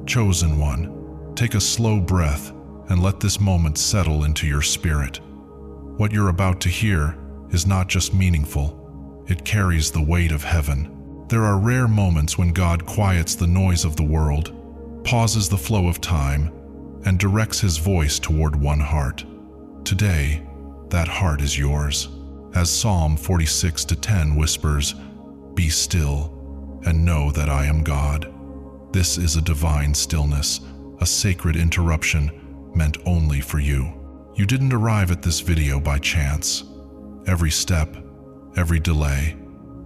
Chosen one, take a slow breath and let this moment settle into your spirit. What you're about to hear is not just meaningful, it carries the weight of heaven. There are rare moments when God quiets the noise of the world, pauses the flow of time, and directs His voice toward one heart. Today, that heart is yours. As Psalm 46:10 whispers, "Be still and know that I am God." This is a divine stillness, a sacred interruption meant only for you. You didn't arrive at this video by chance. Every step, every delay,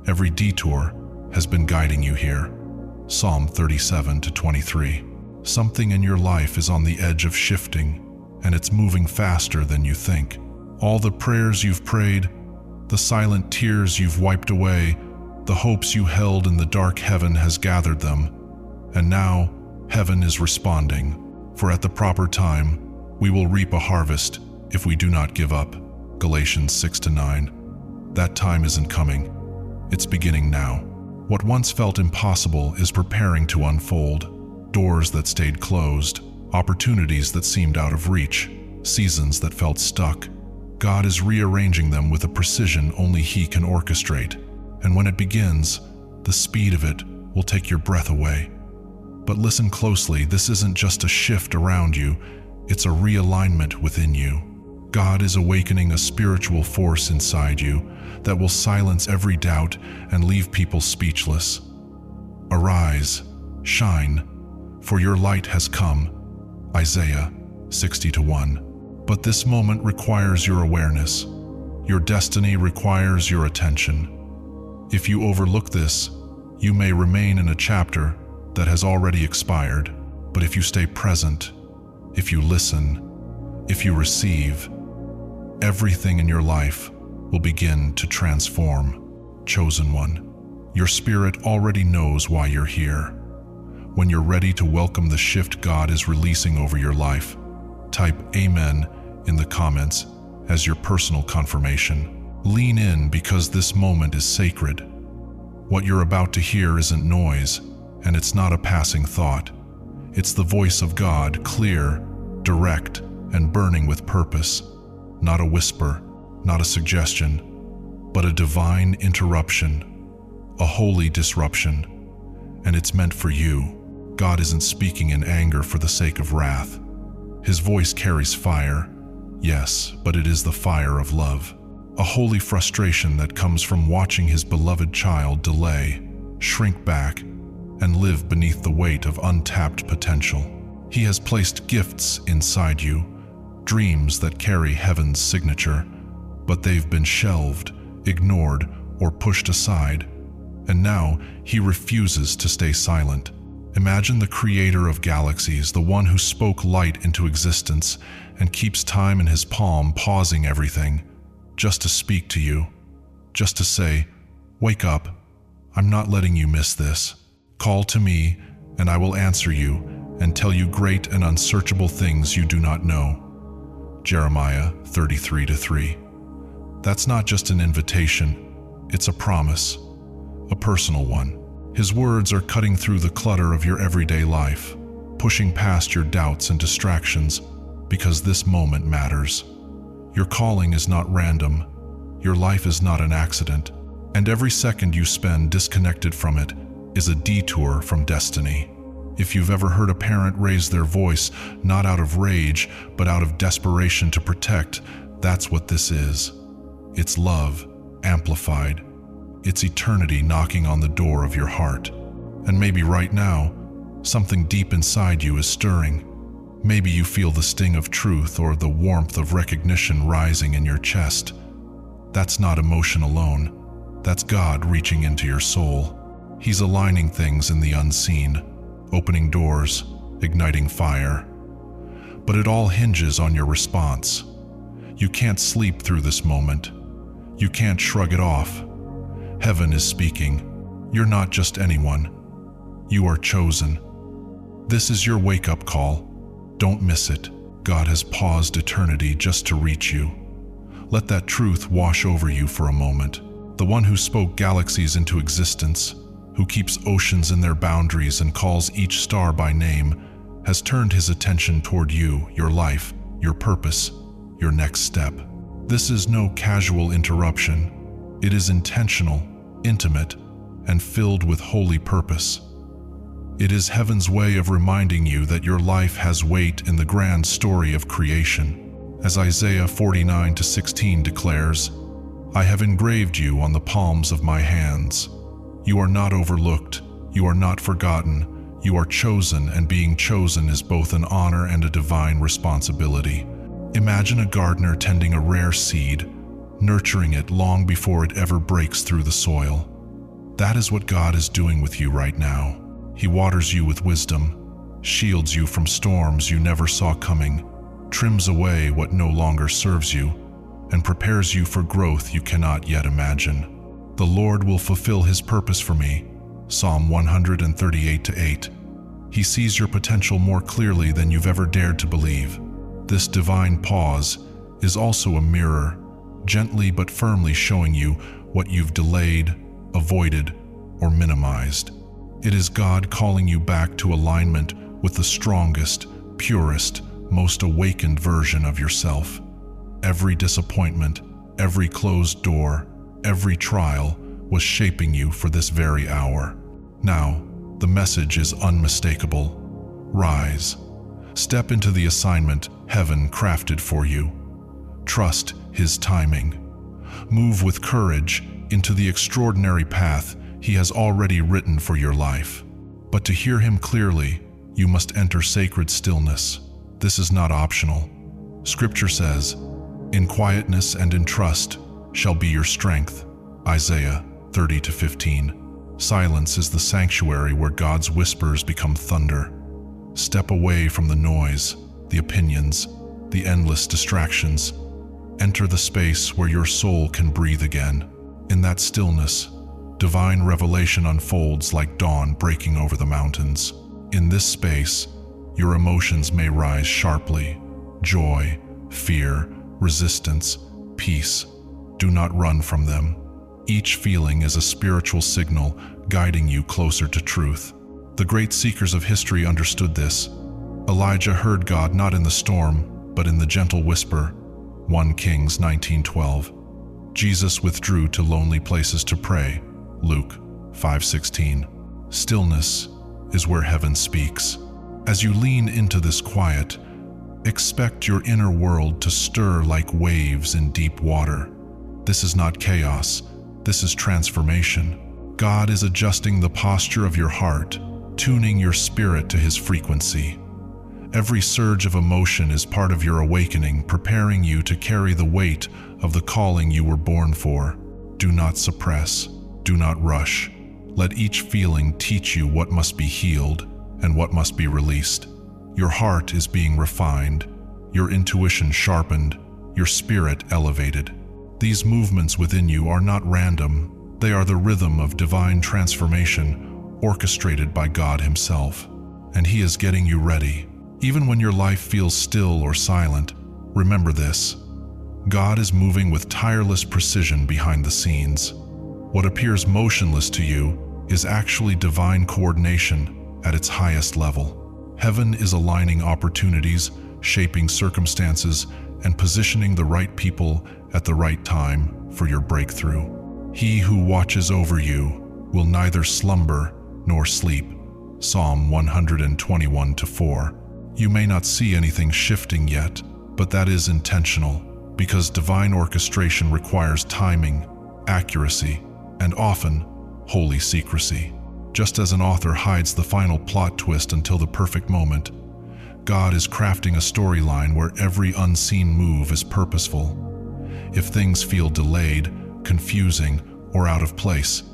every detour has been guiding you here. Psalm 37:23. Something in your life is on the edge of shifting, and it's moving faster than you think. All the prayers you've prayed, the silent tears you've wiped away, the hopes you held in the dark, heaven has gathered them. And now, heaven is responding. For at the proper time, we will reap a harvest if we do not give up. Galatians 6-9. That time isn't coming. It's beginning now. What once felt impossible is preparing to unfold. Doors that stayed closed, opportunities that seemed out of reach, seasons that felt stuck. God is rearranging them with a precision only He can orchestrate. And when it begins, the speed of it will take your breath away. But listen closely, this isn't just a shift around you, it's a realignment within you. God is awakening a spiritual force inside you that will silence every doubt and leave people speechless. Arise, shine, for your light has come. Isaiah 60:1. But this moment requires your awareness. Your destiny requires your attention. If you overlook this, you may remain in a chapter that has already expired. But if you stay present, if you listen, if you receive, everything in your life will begin to transform. Chosen one, your spirit already knows why you're here. When you're ready to welcome the shift God is releasing over your life, type Amen in the comments as your personal confirmation. Lean in because this moment is sacred. What you're about to hear isn't noise, and it's not a passing thought. It's the voice of God, clear, direct, and burning with purpose. Not a whisper, not a suggestion, but a divine interruption, a holy disruption. And it's meant for you. God isn't speaking in anger for the sake of wrath. His voice carries fire, yes, but it is the fire of love. A holy frustration that comes from watching His beloved child delay, shrink back, and live beneath the weight of untapped potential. He has placed gifts inside you, dreams that carry heaven's signature, but they've been shelved, ignored, or pushed aside. And now He refuses to stay silent. Imagine the creator of galaxies, the one who spoke light into existence and keeps time in His palm, pausing everything, just to speak to you, just to say, "Wake up, I'm not letting you miss this. Call to me, and I will answer you and tell you great and unsearchable things you do not know." Jeremiah 33:3. That's not just an invitation, it's a promise, a personal one. His words are cutting through the clutter of your everyday life, pushing past your doubts and distractions, because this moment matters. Your calling is not random, your life is not an accident, and every second you spend disconnected from it is a detour from destiny. If you've ever heard a parent raise their voice, not out of rage, but out of desperation to protect, that's what this is. It's love, amplified. It's eternity knocking on the door of your heart. And maybe right now, something deep inside you is stirring. Maybe you feel the sting of truth or the warmth of recognition rising in your chest. That's not emotion alone. That's God reaching into your soul. He's aligning things in the unseen, opening doors, igniting fire. But it all hinges on your response. You can't sleep through this moment. You can't shrug it off. Heaven is speaking. You're not just anyone. You are chosen. This is your wake-up call. Don't miss it. God has paused eternity just to reach you. Let that truth wash over you for a moment. The one who spoke galaxies into existence, who keeps oceans in their boundaries and calls each star by name, has turned his attention toward you, your life, your purpose, your next step. This is no casual interruption. It is intentional, intimate, and filled with holy purpose. It is heaven's way of reminding you that your life has weight in the grand story of creation. As Isaiah 49:16 declares, "I have engraved you on the palms of my hands." You are not overlooked, you are not forgotten, you are chosen, and being chosen is both an honor and a divine responsibility. Imagine a gardener tending a rare seed, nurturing it long before it ever breaks through the soil. That is what God is doing with you right now. He waters you with wisdom, shields you from storms you never saw coming, trims away what no longer serves you, and prepares you for growth you cannot yet imagine. The Lord will fulfill his purpose for me. Psalm 138:8. He sees your potential more clearly than you've ever dared to believe. This divine pause is also a mirror, gently but firmly showing you what you've delayed, avoided, or minimized. It is God calling you back to alignment with the strongest, purest, most awakened version of yourself. Every disappointment, every closed door, every trial was shaping you for this very hour. Now, the message is unmistakable. Rise. Step into the assignment heaven crafted for you. Trust his timing. Move with courage into the extraordinary path he has already written for your life. But to hear him clearly, you must enter sacred stillness. This is not optional. Scripture says, "In quietness and in trust shall be your strength." Isaiah 30:15. Silence is the sanctuary where God's whispers become thunder. Step away from the noise, the opinions, the endless distractions. Enter the space where your soul can breathe again. In that stillness, divine revelation unfolds like dawn breaking over the mountains. In this space, your emotions may rise sharply: joy, fear, resistance, peace. Do not run from them. Each feeling is a spiritual signal guiding you closer to truth. The great seekers of history understood this. Elijah heard God not in the storm, but in the gentle whisper. 1 Kings 19:12. Jesus withdrew to lonely places to pray. Luke 5:16. Stillness is where heaven speaks. As you lean into this quiet, expect your inner world to stir like waves in deep water. This is not chaos. This is transformation. God is adjusting the posture of your heart, tuning your spirit to his frequency. Every surge of emotion is part of your awakening, preparing you to carry the weight of the calling you were born for. Do not suppress. Do not rush. Let each feeling teach you what must be healed and what must be released. Your heart is being refined, your intuition sharpened, your spirit elevated. These movements within you are not random. They are the rhythm of divine transformation orchestrated by God himself. And he is getting you ready. Even when your life feels still or silent, remember this: God is moving with tireless precision behind the scenes. What appears motionless to you is actually divine coordination at its highest level. Heaven is aligning opportunities, shaping circumstances, and positioning the right people at the right time for your breakthrough. He who watches over you will neither slumber nor sleep. Psalm 121:4. You may not see anything shifting yet, but that is intentional, because divine orchestration requires timing, accuracy, and often holy secrecy. Just as an author hides the final plot twist until the perfect moment, God is crafting a storyline where every unseen move is purposeful. If things feel delayed, confusing, or out of place,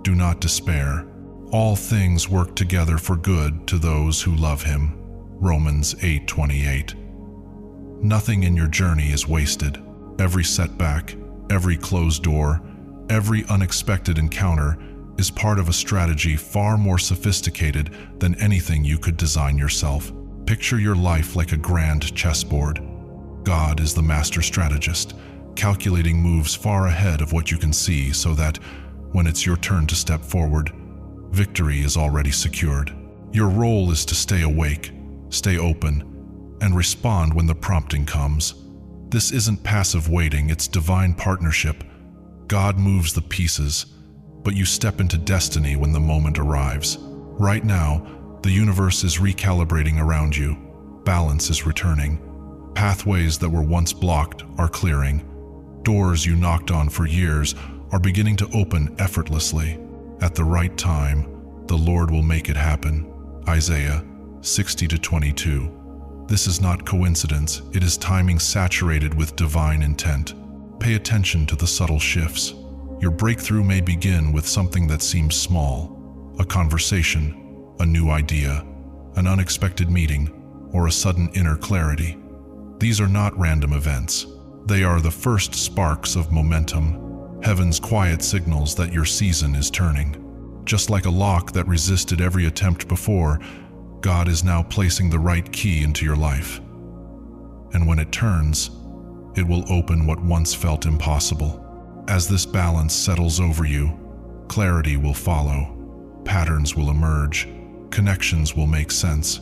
do not despair. All things work together for good to those who love him. Romans 8:28. Nothing in your journey is wasted. Every setback, every closed door, every unexpected encounter is part of a strategy far more sophisticated than anything you could design yourself. Picture your life like a grand chessboard. God is the master strategist, calculating moves far ahead of what you can see so that, when it's your turn to step forward, victory is already secured. Your role is to stay awake, Stay open and respond when the prompting comes. This isn't passive waiting, it's divine partnership. God moves the pieces, but you step into destiny when the moment arrives. Right now, the universe is recalibrating around you. Balance is returning. Pathways that were once blocked are clearing. Doors you knocked on for years are beginning to open effortlessly. At the right time, the Lord will make it happen. Isaiah 60-22. This is not coincidence, it is timing saturated with divine intent. Pay attention to the subtle shifts. Your breakthrough may begin with something that seems small, a conversation, a new idea, an unexpected meeting, or a sudden inner clarity. These are not random events. They are the first sparks of momentum, heaven's quiet signals that your season is turning. Just like a lock that resisted every attempt before, God is now placing the right key into your life. And when it turns, it will open what once felt impossible. As this balance settles over you, clarity will follow, patterns will emerge, connections will make sense.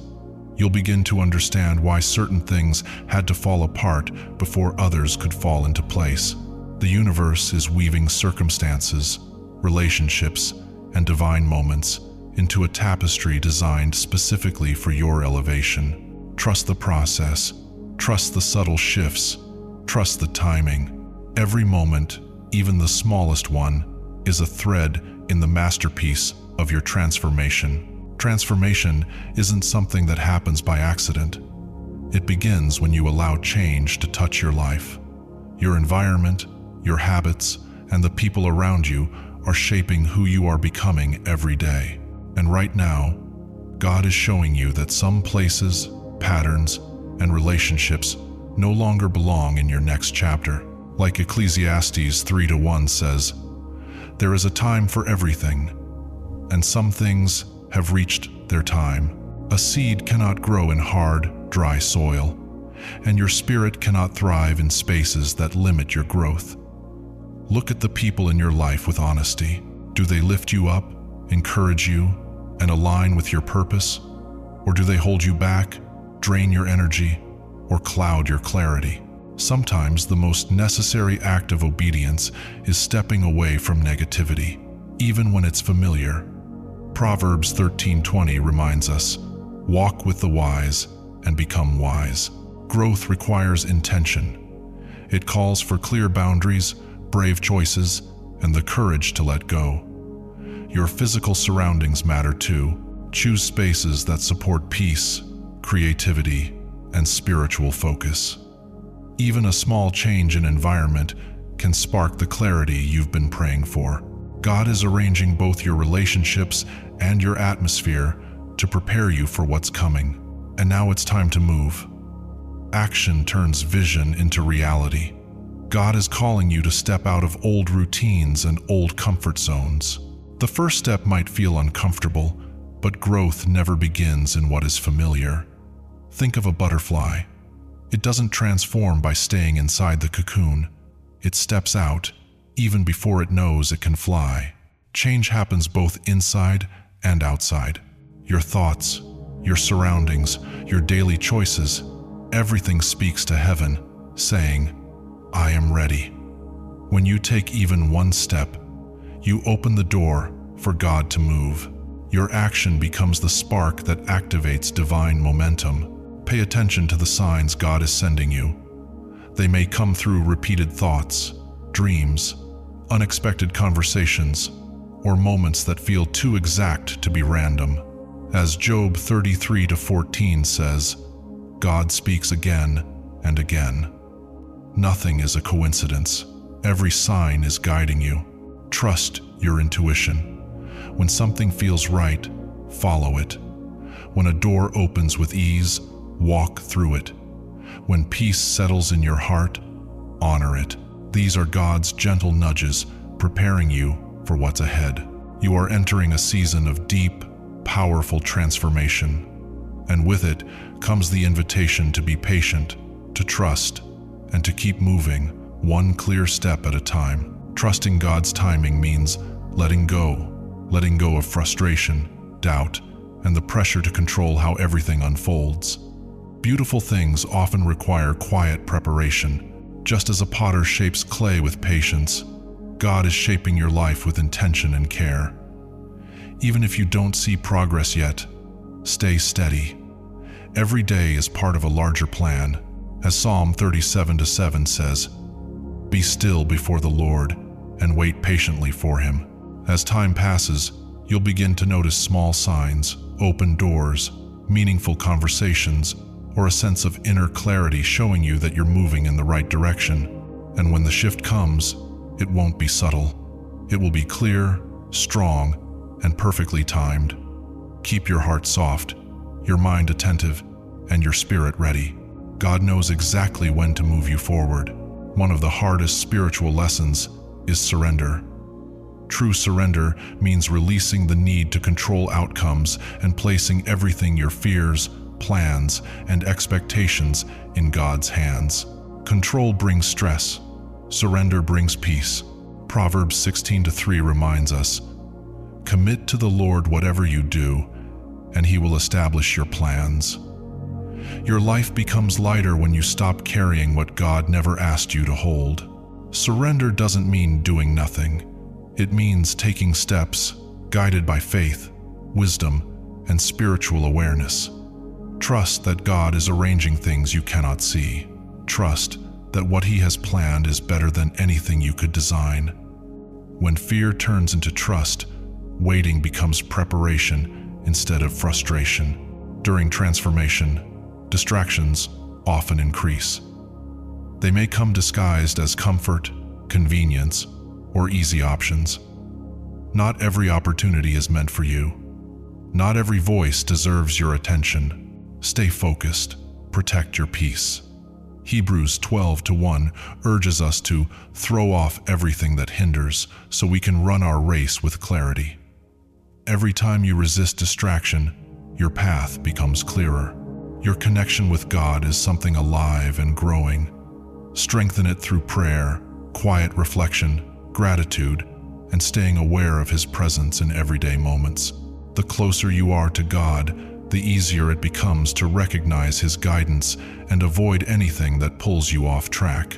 You'll begin to understand why certain things had to fall apart before others could fall into place. The universe is weaving circumstances, relationships, and divine moments into a tapestry designed specifically for your elevation. Trust the process, trust the subtle shifts, trust the timing. Every moment, even the smallest one, is a thread in the masterpiece of your transformation. Transformation isn't something that happens by accident. It begins when you allow change to touch your life. Your environment, your habits, and the people around you are shaping who you are becoming every day. And right now, God is showing you that some places, patterns, and relationships no longer belong in your next chapter. Like Ecclesiastes 3:1 says, "There is a time for everything, and some things have reached their time." A seed cannot grow in hard, dry soil, and your spirit cannot thrive in spaces that limit your growth. Look at the people in your life with honesty. Do they lift you up, encourage you, and align with your purpose? Or do they hold you back, drain your energy, or cloud your clarity? Sometimes the most necessary act of obedience is stepping away from negativity, even when it's familiar. Proverbs 13:20 reminds us, "Walk with the wise and become wise." Growth requires intention. It calls for clear boundaries, brave choices, and the courage to let go. Your physical surroundings matter too. Choose spaces that support peace, creativity, and spiritual focus. Even a small change in environment can spark the clarity you've been praying for. God is arranging both your relationships and your atmosphere to prepare you for what's coming. And now it's time to move. Action turns vision into reality. God is calling you to step out of old routines and old comfort zones. The first step might feel uncomfortable, but growth never begins in what is familiar. Think of a butterfly. It doesn't transform by staying inside the cocoon. It steps out, even before it knows it can fly. Change happens both inside and outside. Your thoughts, your surroundings, your daily choices, everything speaks to heaven, saying, "I am ready." When you take even one step, you open the door for God to move. Your action becomes the spark that activates divine momentum. Pay attention to the signs God is sending you. They may come through repeated thoughts, dreams, unexpected conversations, or moments that feel too exact to be random. As Job 33:14 says, God speaks again and again. Nothing is a coincidence. Every sign is guiding you. Trust your intuition. When something feels right, follow it. When a door opens with ease, walk through it. When peace settles in your heart, honor it. These are God's gentle nudges preparing you for what's ahead. You are entering a season of deep, powerful transformation. And with it comes the invitation to be patient, to trust, and to keep moving one clear step at a time. Trusting God's timing means letting go of frustration, doubt, and the pressure to control how everything unfolds. Beautiful things often require quiet preparation. Just as a potter shapes clay with patience, God is shaping your life with intention and care. Even if you don't see progress yet, stay steady. Every day is part of a larger plan. As Psalm 37:7 says, "Be still before the Lord and wait patiently for Him." As time passes, you'll begin to notice small signs, open doors, meaningful conversations, or a sense of inner clarity showing you that you're moving in the right direction. And when the shift comes, it won't be subtle. It will be clear, strong, and perfectly timed. Keep your heart soft, your mind attentive, and your spirit ready. God knows exactly when to move you forward. One of the hardest spiritual lessons is surrender. True surrender means releasing the need to control outcomes and placing everything, your fears, plans, and expectations, in God's hands. Control brings stress. Surrender brings peace. Proverbs 16:3 reminds us, "Commit to the Lord whatever you do, and He will establish your plans." Your life becomes lighter when you stop carrying what God never asked you to hold. Surrender doesn't mean doing nothing. It means taking steps, guided by faith, wisdom, and spiritual awareness. Trust that God is arranging things you cannot see. Trust that what He has planned is better than anything you could design. When fear turns into trust, waiting becomes preparation instead of frustration. During transformation, distractions often increase. They may come disguised as comfort, convenience, or easy options. Not every opportunity is meant for you. Not every voice deserves your attention. Stay focused. Protect your peace. Hebrews 12:1 urges us to throw off everything that hinders so we can run our race with clarity. Every time you resist distraction, your path becomes clearer. Your connection with God is something alive and growing. Strengthen it through prayer, quiet reflection, gratitude, and staying aware of His presence in everyday moments. The closer you are to God, the easier it becomes to recognize His guidance and avoid anything that pulls you off track.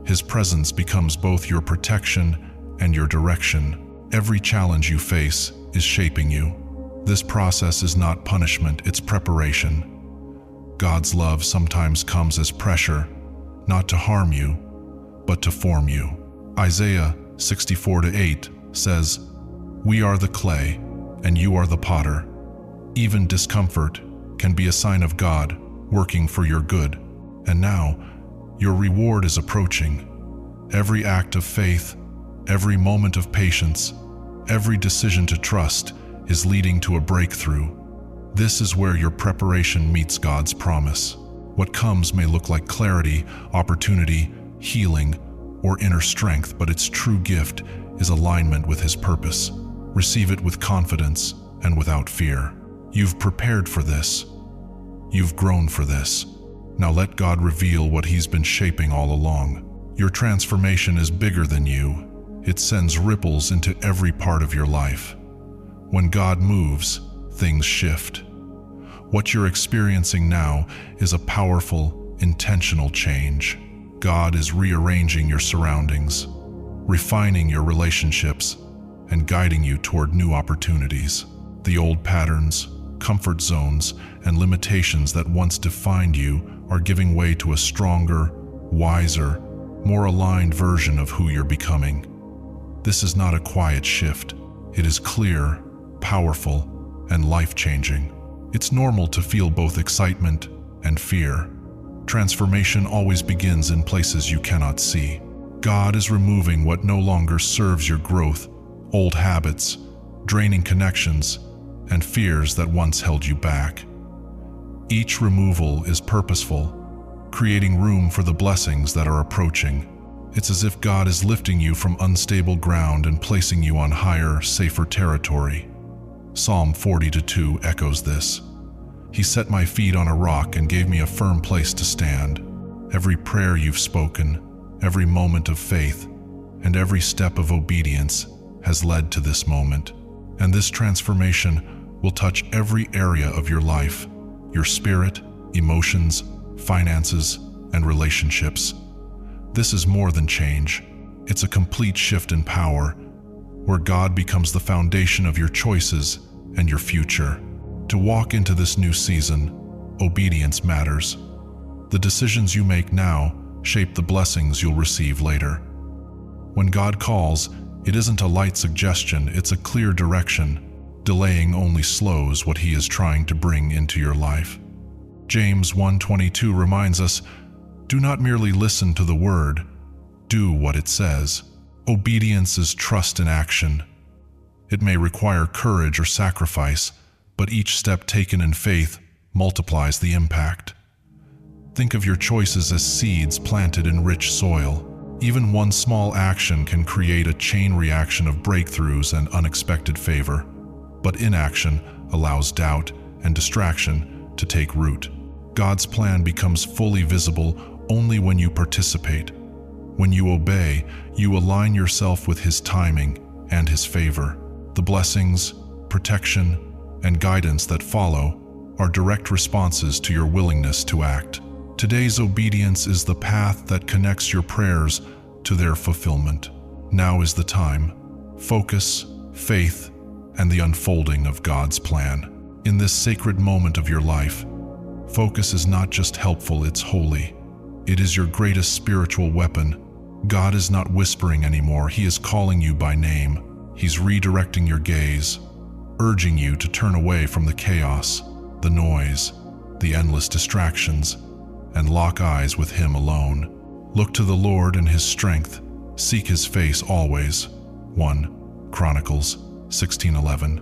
His presence becomes both your protection and your direction. Every challenge you face is shaping you. This process is not punishment, it's preparation. God's love sometimes comes as pressure, not to harm you, but to form you. Isaiah 64:8 says, "We are the clay, and you are the potter." Even discomfort can be a sign of God working for your good. And now, your reward is approaching. Every act of faith, every moment of patience, every decision to trust is leading to a breakthrough. This is where your preparation meets God's promise. What comes may look like clarity, opportunity, healing, or inner strength, but its true gift is alignment with His purpose. Receive it with confidence and without fear. You've prepared for this. You've grown for this. Now let God reveal what He's been shaping all along. Your transformation is bigger than you. It sends ripples into every part of your life. When God moves, things shift. What you're experiencing now is a powerful, intentional change. God is rearranging your surroundings, refining your relationships, and guiding you toward new opportunities. The old patterns, comfort zones, and limitations that once defined you are giving way to a stronger, wiser, more aligned version of who you're becoming. This is not a quiet shift. It is clear, powerful, and life-changing. It's normal to feel both excitement and fear. Transformation always begins in places you cannot see. God is removing what no longer serves your growth, old habits, draining connections, and fears that once held you back. Each removal is purposeful, creating room for the blessings that are approaching. It's as if God is lifting you from unstable ground and placing you on higher, safer territory. Psalm 40:2 echoes this. He set my feet on a rock and gave me a firm place to stand. Every prayer you've spoken, every moment of faith, and every step of obedience has led to this moment. And this transformation will touch every area of your life, your spirit, emotions, finances, and relationships. This is more than change. It's a complete shift in power, where God becomes the foundation of your choices and your future. To walk into this new season, obedience matters. The decisions you make now shape the blessings you'll receive later. When God calls, it isn't a light suggestion, it's a clear direction. Delaying only slows what He is trying to bring into your life. James 1:22 reminds us, "Do not merely listen to the word, do what it says." Obedience is trust in action. It may require courage or sacrifice, but each step taken in faith multiplies the impact. Think of your choices as seeds planted in rich soil. Even one small action can create a chain reaction of breakthroughs and unexpected favor. But inaction allows doubt and distraction to take root. God's plan becomes fully visible only when you participate. When you obey, you align yourself with His timing and His favor. The blessings, protection, and guidance that follow are direct responses to your willingness to act. Today's obedience is the path that connects your prayers to their fulfillment. Now is the time. Focus, faith, and the unfolding of God's plan. In this sacred moment of your life, focus is not just helpful, it's holy. It is your greatest spiritual weapon. God is not whispering anymore, He is calling you by name. He's redirecting your gaze, urging you to turn away from the chaos, the noise, the endless distractions, and lock eyes with Him alone. Look to the Lord and His strength. Seek His face always. 1 Chronicles 16:11.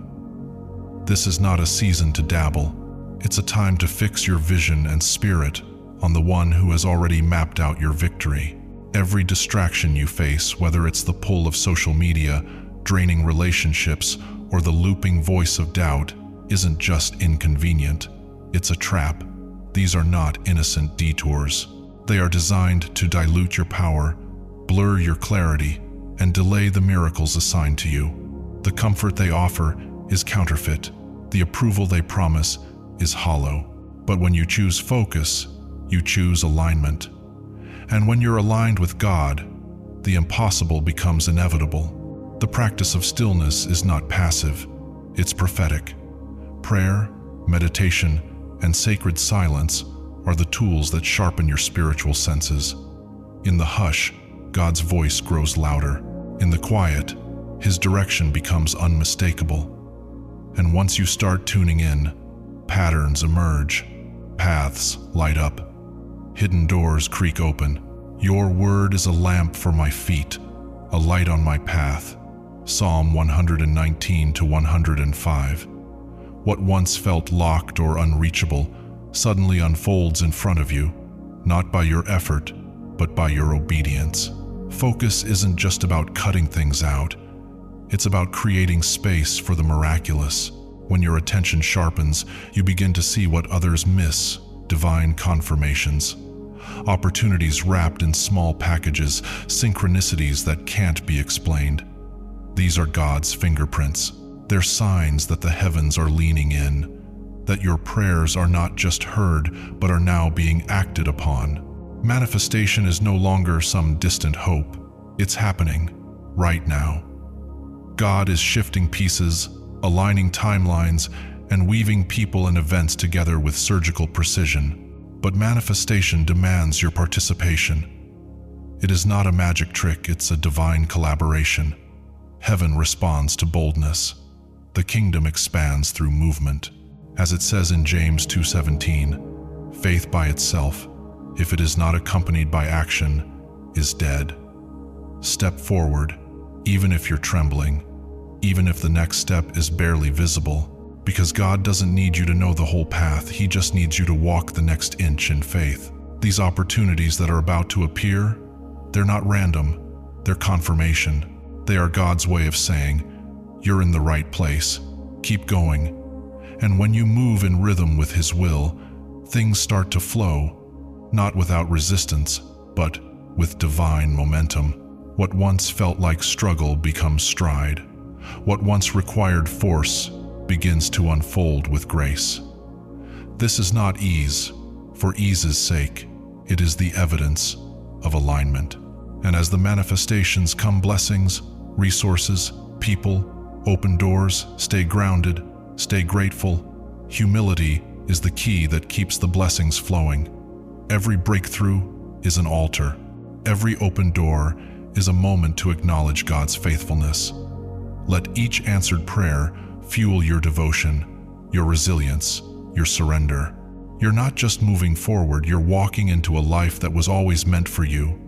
This is not a season to dabble. It's a time to fix your vision and spirit on the One who has already mapped out your victory. Every distraction you face, whether it's the pull of social media, draining relationships, or the looping voice of doubt, isn't just inconvenient. It's a trap. These are not innocent detours. They are designed to dilute your power, blur your clarity, and delay the miracles assigned to you. The comfort they offer is counterfeit. The approval they promise is hollow. But when you choose focus, you choose alignment. And when you're aligned with God, the impossible becomes inevitable. The practice of stillness is not passive, it's prophetic. Prayer, meditation, and sacred silence are the tools that sharpen your spiritual senses. In the hush, God's voice grows louder. In the quiet, His direction becomes unmistakable. And once you start tuning in, patterns emerge, paths light up, hidden doors creak open. Your word is a lamp for my feet, a light on my path. Psalm 119:105. What once felt locked or unreachable suddenly unfolds in front of you, not by your effort, but by your obedience. Focus isn't just about cutting things out. It's about creating space for the miraculous. When your attention sharpens, you begin to see what others miss, divine confirmations. Opportunities wrapped in small packages, synchronicities that can't be explained. These are God's fingerprints. They're signs that the heavens are leaning in, that your prayers are not just heard, but are now being acted upon. Manifestation is no longer some distant hope. It's happening right now. God is shifting pieces, aligning timelines, and weaving people and events together with surgical precision. But manifestation demands your participation. It is not a magic trick, it's a divine collaboration. Heaven responds to boldness. The kingdom expands through movement. As it says in James 2:17, faith by itself, if it is not accompanied by action, is dead. Step forward, even if you're trembling, even if the next step is barely visible, because God doesn't need you to know the whole path, He just needs you to walk the next inch in faith. These opportunities that are about to appear, they're not random, they're confirmation. They are God's way of saying, you're in the right place, keep going. And when you move in rhythm with His will, things start to flow, not without resistance, but with divine momentum. What once felt like struggle becomes stride. What once required force begins to unfold with grace. This is not ease for ease's sake. It is the evidence of alignment. And as the manifestations come, blessings, resources, people, open doors, stay grounded, stay grateful. Humility is the key that keeps the blessings flowing. Every breakthrough is an altar. Every open door is a moment to acknowledge God's faithfulness. Let each answered prayer fuel your devotion, your resilience, your surrender. You're not just moving forward, you're walking into a life that was always meant for you.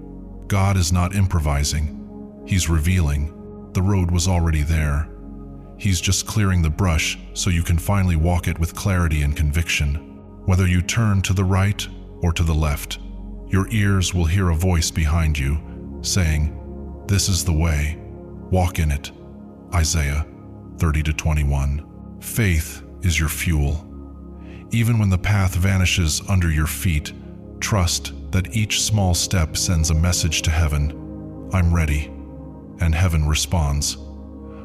God is not improvising. He's revealing. The road was already there. He's just clearing the brush so you can finally walk it with clarity and conviction. Whether you turn to the right or to the left, your ears will hear a voice behind you saying, "This is the way. Walk in it." Isaiah 30-21. Faith is your fuel. Even when the path vanishes under your feet, trust that each small step sends a message to heaven. "I'm ready." And heaven responds.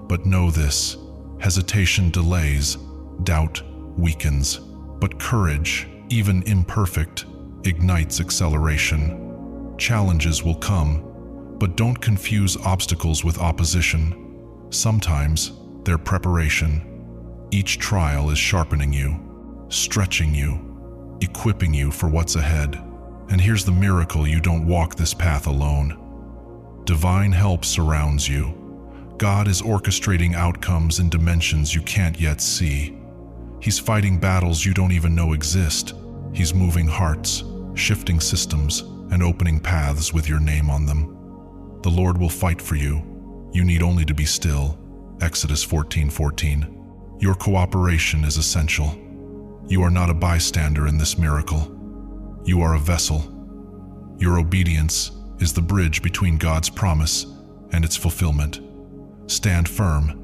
But know this: hesitation delays, doubt weakens, but courage, even imperfect, ignites acceleration. Challenges will come, but don't confuse obstacles with opposition. Sometimes they're preparation. Each trial is sharpening you, stretching you, equipping you for what's ahead. And here's the miracle: you don't walk this path alone. Divine help surrounds you. God is orchestrating outcomes in dimensions you can't yet see. He's fighting battles you don't even know exist. He's moving hearts, shifting systems, and opening paths with your name on them. The Lord will fight for you. You need only to be still. Exodus 14:14. Your cooperation is essential. You are not a bystander in this miracle. You are a vessel. Your obedience is the bridge between God's promise and its fulfillment. Stand firm.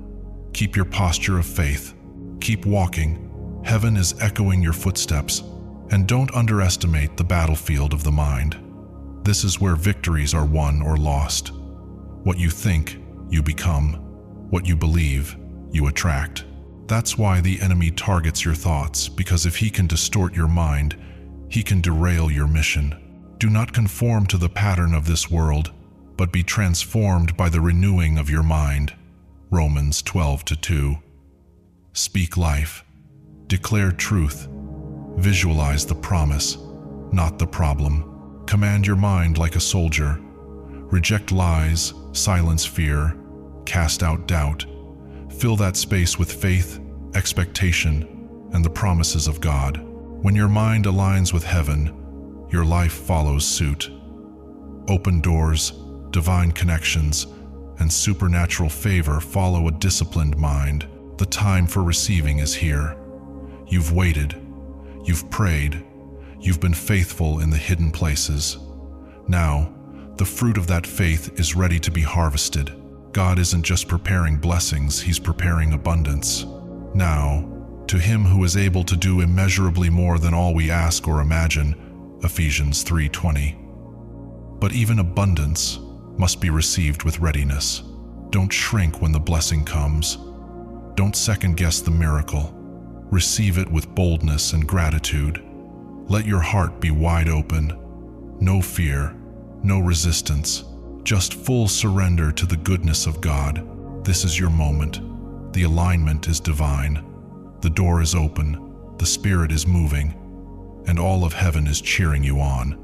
Keep your posture of faith. Keep walking. Heaven is echoing your footsteps. And don't underestimate the battlefield of the mind. This is where victories are won or lost. What you think, you become. What you believe, you attract. That's why the enemy targets your thoughts, because if he can distort your mind, he can derail your mission. Do not conform to the pattern of this world, but be transformed by the renewing of your mind. Romans 12:2. Speak life. Declare truth. Visualize the promise, not the problem. Command your mind like a soldier. Reject lies, silence fear, cast out doubt. Fill that space with faith, expectation, and the promises of God. When your mind aligns with heaven, your life follows suit. Open doors, divine connections, and supernatural favor follow a disciplined mind. The time for receiving is here. You've waited. You've prayed. You've been faithful in the hidden places. Now, the fruit of that faith is ready to be harvested. God isn't just preparing blessings, He's preparing abundance. Now, to Him who is able to do immeasurably more than all we ask or imagine, Ephesians 3:20. But even abundance must be received with readiness. Don't shrink when the blessing comes. Don't second-guess the miracle. Receive it with boldness and gratitude. Let your heart be wide open. No fear, no resistance, just full surrender to the goodness of God. This is your moment. The alignment is divine. The door is open, the Spirit is moving, and all of heaven is cheering you on.